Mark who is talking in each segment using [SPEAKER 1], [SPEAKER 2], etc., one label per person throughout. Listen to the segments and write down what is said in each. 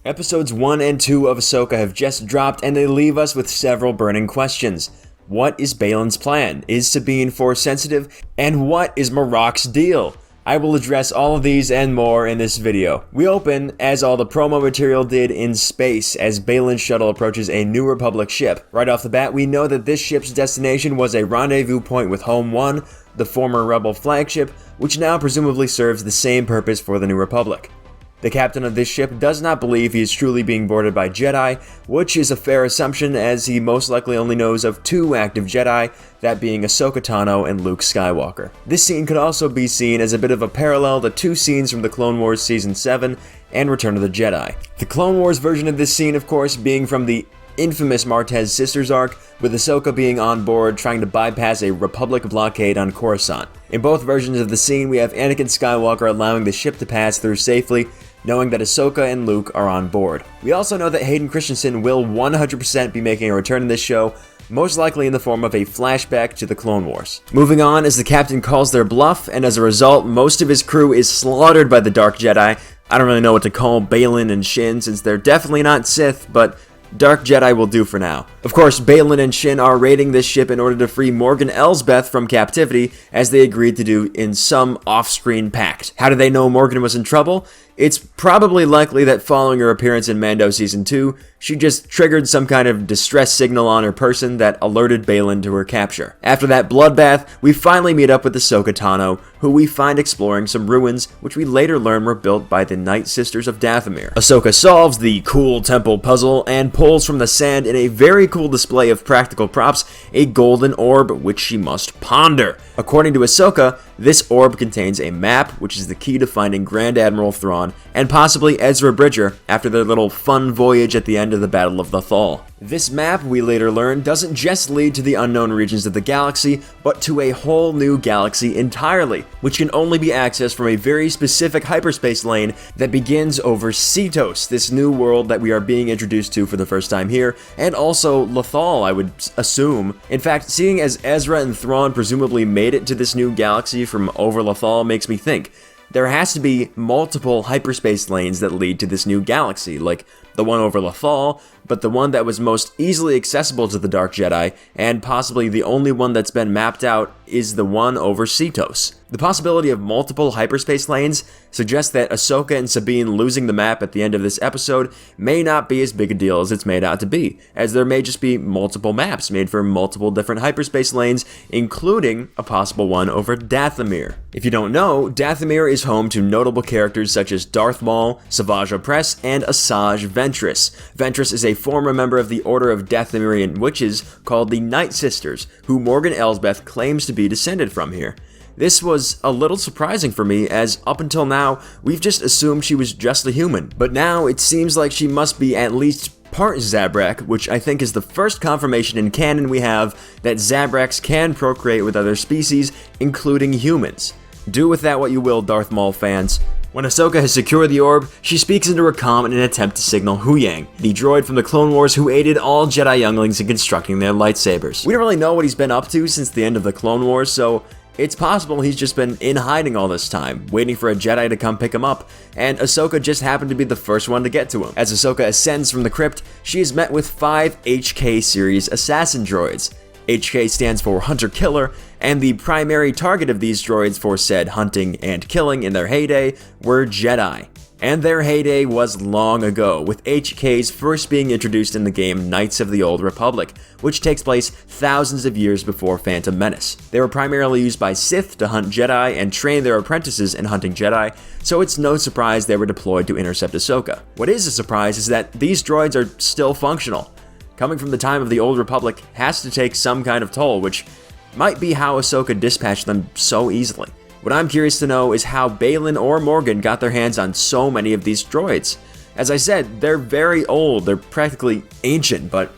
[SPEAKER 1] Episodes 1 and 2 of Ahsoka have just dropped, and they leave us with several burning questions. What is Baylan's plan? Is Sabine Force sensitive? And what is Marrok's deal? I will address all of these and more in this video. We open, as all the promo material did, in space as Baylan's shuttle approaches a New Republic ship. Right off the bat, we know that this ship's destination was a rendezvous point with Home 1, the former Rebel flagship, which now presumably serves the same purpose for the New Republic. The captain of this ship does not believe he is truly being boarded by Jedi, which is a fair assumption as he most likely only knows of 2 active Jedi, that being Ahsoka Tano and Luke Skywalker. This scene could also be seen as a bit of a parallel to 2 scenes from the Clone Wars Season 7 and Return of the Jedi. The Clone Wars version of this scene, of course, being from the infamous Nightsisters arc, with Ahsoka being on board trying to bypass a Republic blockade on Coruscant. In both versions of the scene, we have Anakin Skywalker allowing the ship to pass through safely, knowing that Ahsoka and Luke are on board. We also know that Hayden Christensen will 100% be making a return in this show, most likely in the form of a flashback to the Clone Wars. Moving on, as the captain calls their bluff, and as a result, most of his crew is slaughtered by the Dark Jedi. I don't really know what to call Baylan and Shin, since they're definitely not Sith, but Dark Jedi will do for now. Of course, Baylan and Shin are raiding this ship in order to free Morgan Elsbeth from captivity, as they agreed to do in some off-screen pact. How did they know Morgan was in trouble? It's probably likely that following her appearance in Mando Season 2, she just triggered some kind of distress signal on her person that alerted Baylan to her capture. After that bloodbath, we finally meet up with Ahsoka Tano, who we find exploring some ruins, which we later learn were built by the Nightsisters of Dathomir. Ahsoka solves the cool temple puzzle and pulls from the sand in a very cool display of practical props a golden orb which she must ponder. According to Ahsoka, this orb contains a map, which is the key to finding Grand Admiral Thrawn and possibly Ezra Bridger after their little fun voyage at the end of the Battle of Lothal. This map, we later learn, doesn't just lead to the unknown regions of the galaxy, but to a whole new galaxy entirely, which can only be accessed from a very specific hyperspace lane that begins over Cetos, this new world that we are being introduced to for the first time here, and also Lothal, I would assume. In fact, seeing as Ezra and Thrawn presumably made it to this new galaxy from over Lothal makes me think there has to be multiple hyperspace lanes that lead to this new galaxy, like the one over Lothal, but the one that was most easily accessible to the Dark Jedi, and possibly the only one that's been mapped out, is the one over Cetos. The possibility of multiple hyperspace lanes suggests that Ahsoka and Sabine losing the map at the end of this episode may not be as big a deal as it's made out to be, as there may just be multiple maps made for multiple different hyperspace lanes, including a possible one over Dathomir. If you don't know, Dathomir is home to notable characters such as Darth Maul, Savage Opress, and Asajj Ventress. Ventress is a former member of the Order of Dathomirian Witches called the Nightsisters, who Morgan Elsbeth claims to be descended from here. This was a little surprising for me, as up until now, we've just assumed she was just a human. But now, it seems like she must be at least part Zabrak, which I think is the first confirmation in canon we have that Zabraks can procreate with other species, including humans. Do with that what you will, Darth Maul fans. When Ahsoka has secured the orb, she speaks into her comm in an attempt to signal Huyang, the droid from the Clone Wars who aided all Jedi younglings in constructing their lightsabers. We don't really know what he's been up to since the end of the Clone Wars, so it's possible he's just been in hiding all this time, waiting for a Jedi to come pick him up, and Ahsoka just happened to be the first one to get to him. As Ahsoka ascends from the crypt, she is met with 5 HK series assassin droids. HK stands for Hunter Killer, and the primary target of these droids for said hunting and killing in their heyday were Jedi. And their heyday was long ago, with HKs first being introduced in the game Knights of the Old Republic, which takes place thousands of years before Phantom Menace. They were primarily used by Sith to hunt Jedi and train their apprentices in hunting Jedi, so it's no surprise they were deployed to intercept Ahsoka. What is a surprise is that these droids are still functional. Coming from the time of the Old Republic has to take some kind of toll, which might be how Ahsoka dispatched them so easily. What I'm curious to know is how Baylan or Morgan got their hands on so many of these droids. As I said, they're very old, they're practically ancient, but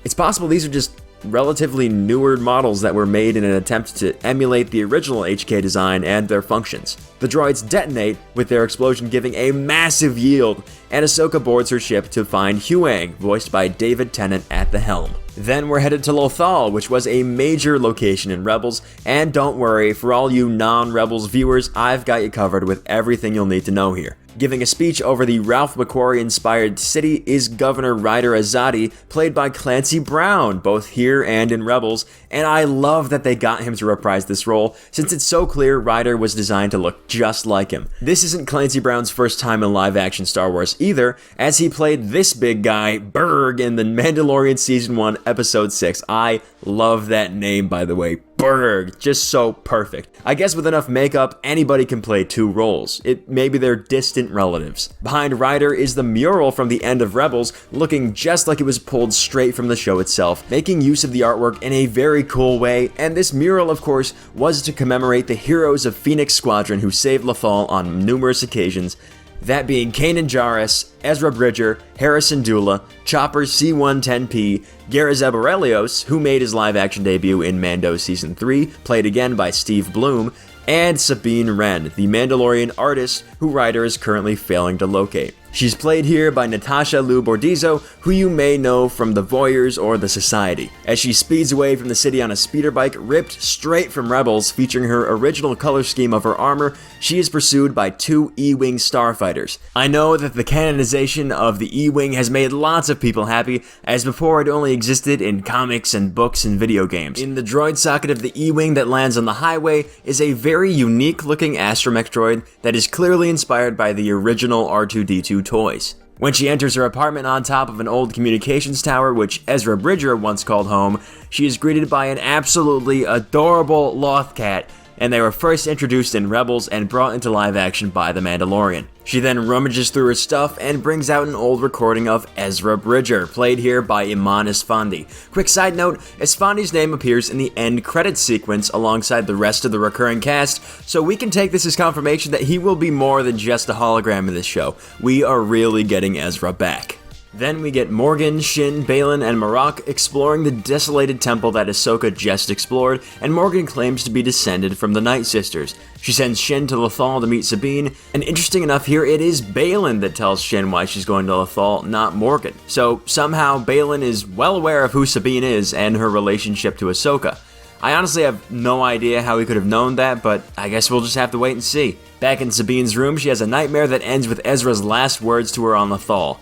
[SPEAKER 1] it's possible these are just relatively newer models that were made in an attempt to emulate the original HK design and their functions. The droids detonate, with their explosion giving a massive yield, and Ahsoka boards her ship to find Huyang, voiced by David Tennant at the helm. Then we're headed to Lothal, which was a major location in Rebels, and don't worry, for all you non-Rebels viewers, I've got you covered with everything you'll need to know here. Giving a speech over the Ralph McQuarrie-inspired city is Governor Ryder Azadi, played by Clancy Brown, both here and in Rebels, and I love that they got him to reprise this role, since it's so clear Ryder was designed to look just like him. This isn't Clancy Brown's first time in live-action Star Wars either, as he played this big guy, Berg, in The Mandalorian Season 1, Episode 6. I love that name, by the way. Berg, just so perfect. I guess with enough makeup, anybody can play two roles. Maybe they're distant relatives. Behind Ryder is the mural from the end of Rebels, looking just like it was pulled straight from the show itself, making use of the artwork in a very cool way, and this mural, of course, was to commemorate the heroes of Phoenix Squadron who saved Lothal on numerous occasions, that being Kanan Jarrus, Ezra Bridger, Hera Syndulla, Chopper C-110P, Garazeb Aurelios, who made his live-action debut in Mando Season 3, played again by Steve Bloom, and Sabine Wren, the Mandalorian artist who Ryder is currently failing to locate. She's played here by Natasha Liu Bordizzo, who you may know from The Voyeurs or The Society, as she speeds away from the city on a speeder bike ripped straight from Rebels. Featuring her original color scheme of her armor, she is pursued by two E-Wing starfighters. I know that the canonization of the E-Wing has made lots of people happy, as before it only existed in comics and books and video games. In the droid socket of the E-Wing that lands on the highway is a very unique looking astromech droid that is clearly inspired by the original R2-D2 toys. When she enters her apartment on top of an old communications tower, which Ezra Bridger once called home, she is greeted by an absolutely adorable Loth cat, and they were first introduced in Rebels and brought into live action by The Mandalorian. She then rummages through her stuff and brings out an old recording of Ezra Bridger, played here by Iman Esfandi. Quick side note, Esfandi's name appears in the end credits sequence alongside the rest of the recurring cast, so we can take this as confirmation that he will be more than just a hologram in this show. We are really getting Ezra back. Then we get Morgan, Shin, Baylan, and Marrok exploring the desolated temple that Ahsoka just explored, and Morgan claims to be descended from the Nightsisters. She sends Shin to Lothal to meet Sabine, and interesting enough here, it is Baylan that tells Shin why she's going to Lothal, not Morgan. So somehow Baylan is well aware of who Sabine is and her relationship to Ahsoka. I honestly have no idea how he could have known that, but I guess we'll just have to wait and see. Back in Sabine's room, she has a nightmare that ends with Ezra's last words to her on Lothal.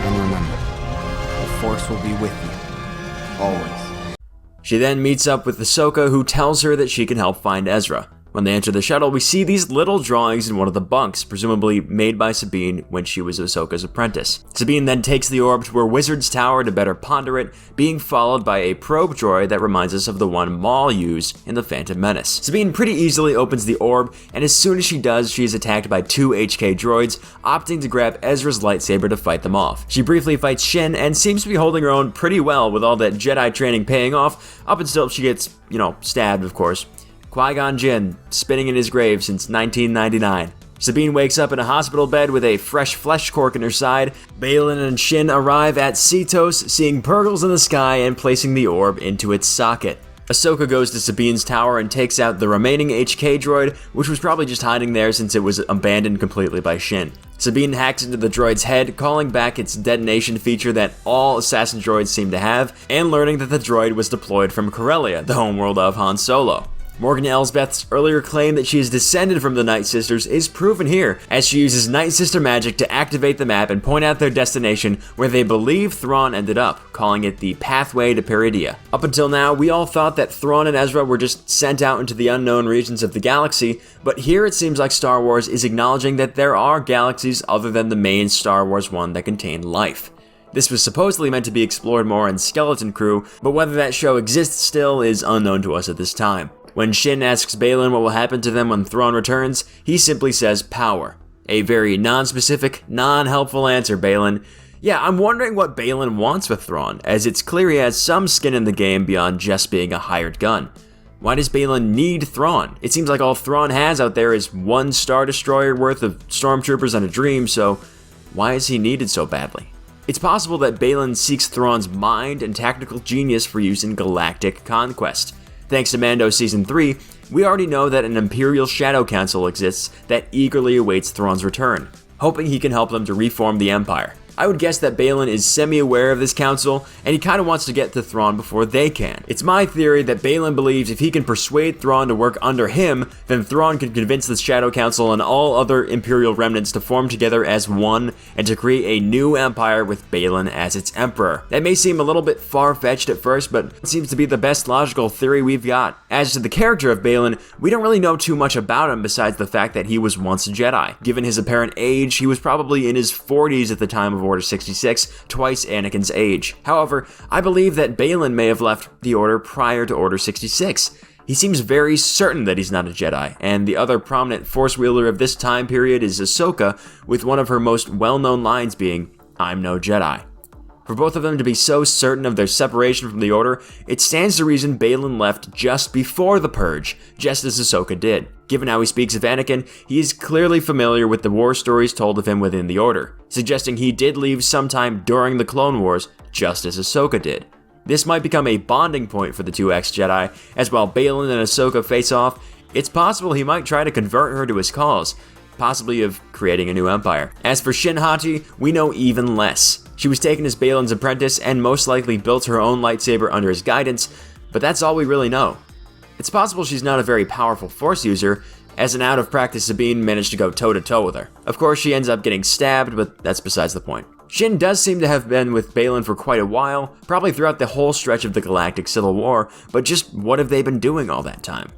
[SPEAKER 2] And remember, the Force will be with you, always.
[SPEAKER 1] She then meets up with Ahsoka, who tells her that she can help find Ezra. When they enter the shuttle, we see these little drawings in one of the bunks, presumably made by Sabine when she was Ahsoka's apprentice. Sabine then takes the orb to her wizard's tower to better ponder it, being followed by a probe droid that reminds us of the one Maul used in The Phantom Menace. Sabine pretty easily opens the orb, and as soon as she does, she is attacked by two HK droids, opting to grab Ezra's lightsaber to fight them off. She briefly fights Shin, and seems to be holding her own pretty well with all that Jedi training paying off, up until she gets, stabbed, of course. Qui-Gon Jinn, spinning in his grave since 1999. Sabine wakes up in a hospital bed with a fresh flesh cork in her side. Baylan and Shin arrive at Cetos, seeing Purgles in the sky and placing the orb into its socket. Ahsoka goes to Sabine's tower and takes out the remaining HK droid, which was probably just hiding there since it was abandoned completely by Shin. Sabine hacks into the droid's head, calling back its detonation feature that all assassin droids seem to have, and learning that the droid was deployed from Corellia, the homeworld of Han Solo. Morgan Elsbeth's earlier claim that she is descended from the Nightsisters is proven here, as she uses Nightsister magic to activate the map and point out their destination where they believe Thrawn ended up, calling it the Pathway to Peridia. Up until now, we all thought that Thrawn and Ezra were just sent out into the unknown regions of the galaxy, but here it seems like Star Wars is acknowledging that there are galaxies other than the main Star Wars one that contain life. This was supposedly meant to be explored more in Skeleton Crew, but whether that show exists still is unknown to us at this time. When Shin asks Baylan what will happen to them when Thrawn returns, he simply says power. A very non-specific, non-helpful answer, Baylan. Yeah, I'm wondering what Baylan wants with Thrawn, as it's clear he has some skin in the game beyond just being a hired gun. Why does Baylan need Thrawn? It seems like all Thrawn has out there is one Star Destroyer worth of stormtroopers and a dream, so why is he needed so badly? It's possible that Baylan seeks Thrawn's mind and tactical genius for use in galactic conquest. Thanks to Mando Season 3, we already know that an Imperial Shadow Council exists that eagerly awaits Thrawn's return, hoping he can help them to reform the Empire. I would guess that Baylan is semi-aware of this council, and he kinda wants to get to Thrawn before they can. It's my theory that Baylan believes if he can persuade Thrawn to work under him, then Thrawn can convince the Shadow Council and all other Imperial remnants to form together as one, and to create a new empire with Baylan as its emperor. That may seem a little bit far-fetched at first, but it seems to be the best logical theory we've got. As to the character of Baylan, we don't really know too much about him besides the fact that he was once a Jedi. Given his apparent age, he was probably in his 40s at the time of Order 66, twice Anakin's age. However, I believe that Baylan may have left the Order prior to Order 66. He seems very certain that he's not a Jedi, and the other prominent Force wielder of this time period is Ahsoka, with one of her most well-known lines being, "I'm no Jedi." For both of them to be so certain of their separation from the Order, it stands to reason Baylan left just before the Purge, just as Ahsoka did. Given how he speaks of Anakin, he is clearly familiar with the war stories told of him within the Order, suggesting he did leave sometime during the Clone Wars, just as Ahsoka did. This might become a bonding point for the two ex-Jedi, as while Baylan and Ahsoka face off, it's possible he might try to convert her to his cause, possibly of creating a new empire. As for Shin Hati, we know even less. She was taken as Baylan's apprentice and most likely built her own lightsaber under his guidance, but that's all we really know. It's possible she's not a very powerful Force user, as an out-of-practice Sabine managed to go toe-to-toe with her. Of course, she ends up getting stabbed, but that's besides the point. Shin does seem to have been with Baylan for quite a while, probably throughout the whole stretch of the Galactic Civil War, but just what have they been doing all that time?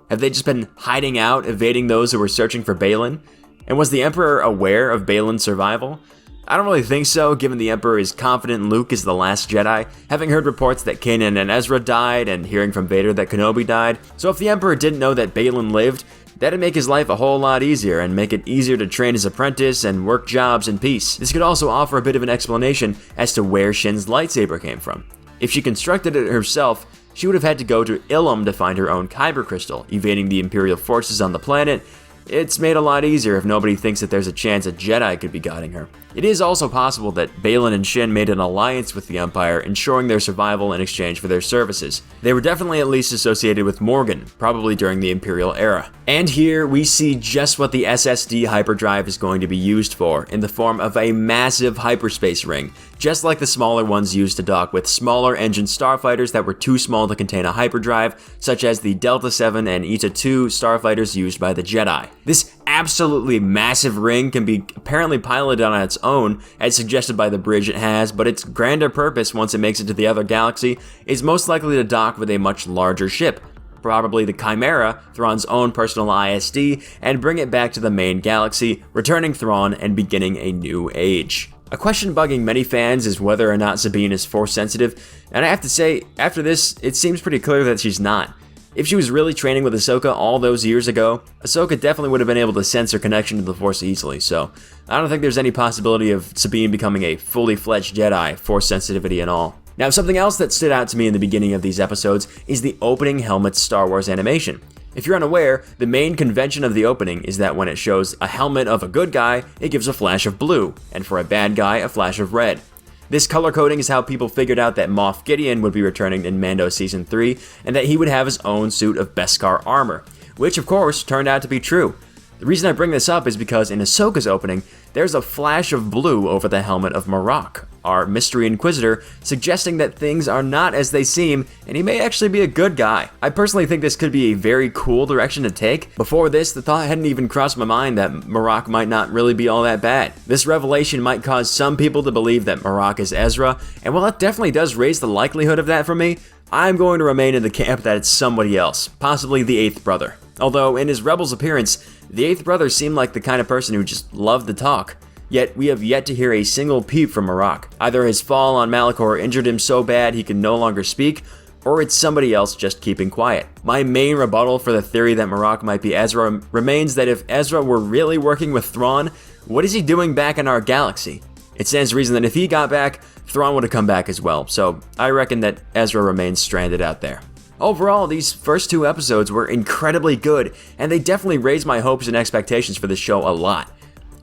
[SPEAKER 1] Have they just been hiding out, evading those who were searching for Baylan? And was the Emperor aware of Baylan's survival? I don't really think so, given the Emperor is confident Luke is the last Jedi, having heard reports that Kanan and Ezra died, and hearing from Vader that Kenobi died. So if the Emperor didn't know that Baylan lived, that'd make his life a whole lot easier, and make it easier to train his apprentice and work jobs in peace. This could also offer a bit of an explanation as to where Shin's lightsaber came from. If she constructed it herself, she would have had to go to Ilum to find her own Kyber crystal, evading the Imperial forces on the planet. It's made a lot easier if nobody thinks that there's a chance a Jedi could be guiding her. It is also possible that Baylan and Shin made an alliance with the Empire, ensuring their survival in exchange for their services. They were definitely at least associated with Morgan, probably during the Imperial era. And here we see just what the SSD hyperdrive is going to be used for, in the form of a massive hyperspace ring, just like the smaller ones used to dock with smaller engine starfighters that were too small to contain a hyperdrive, such as the Delta 7 and Eta 2 starfighters used by the Jedi. This absolutely massive ring can be apparently piloted on its own, as suggested by the bridge it has, but its grander purpose once it makes it to the other galaxy is most likely to dock with a much larger ship, probably the Chimera, Thrawn's own personal ISD, and bring it back to the main galaxy, returning Thrawn and beginning a new age. A question bugging many fans is whether or not Sabine is Force sensitive, and I have to say, after this, it seems pretty clear that she's not. If she was really training with Ahsoka all those years ago, Ahsoka definitely would have been able to sense her connection to the Force easily, so I don't think there's any possibility of Sabine becoming a fully fledged Jedi, Force sensitivity and all. Now, something else that stood out to me in the beginning of these episodes is the opening helmet Star Wars animation. If you're unaware, the main convention of the opening is that when it shows a helmet of a good guy, it gives a flash of blue, and for a bad guy, a flash of red. This color coding is how people figured out that Moff Gideon would be returning in Mando Season 3, and that he would have his own suit of Beskar armor, which of course turned out to be true. The reason I bring this up is because in Ahsoka's opening, there's a flash of blue over the helmet of Marrok, our mystery Inquisitor, suggesting that things are not as they seem, and he may actually be a good guy. I personally think this could be a very cool direction to take. Before this, the thought hadn't even crossed my mind that Marrok might not really be all that bad. This revelation might cause some people to believe that Marrok is Ezra, and while it definitely does raise the likelihood of that for me, I'm going to remain in the camp that it's somebody else, possibly the Eighth Brother. Although, in his Rebels appearance, the Eighth Brother seemed like the kind of person who just loved to talk. Yet, we have yet to hear a single peep from Marrok. Either his fall on Malachor injured him so bad he can no longer speak, or it's somebody else just keeping quiet. My main rebuttal for the theory that Marrok might be Ezra remains that if Ezra were really working with Thrawn, what is he doing back in our galaxy? It stands to reason that if he got back, Thrawn would have come back as well, so I reckon that Ezra remains stranded out there. Overall, these first two episodes were incredibly good, and they definitely raised my hopes and expectations for the show a lot.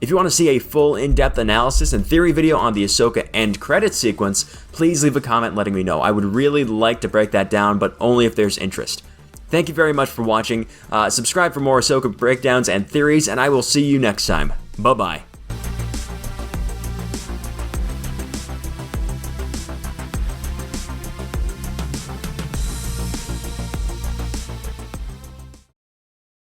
[SPEAKER 1] If you want to see a full in-depth analysis and theory video on the Ahsoka end credits sequence, please leave a comment letting me know. I would really like to break that down, but only if there's interest. Thank you very much for watching. Subscribe for more Ahsoka breakdowns and theories, and I will see you next time. Bye-bye.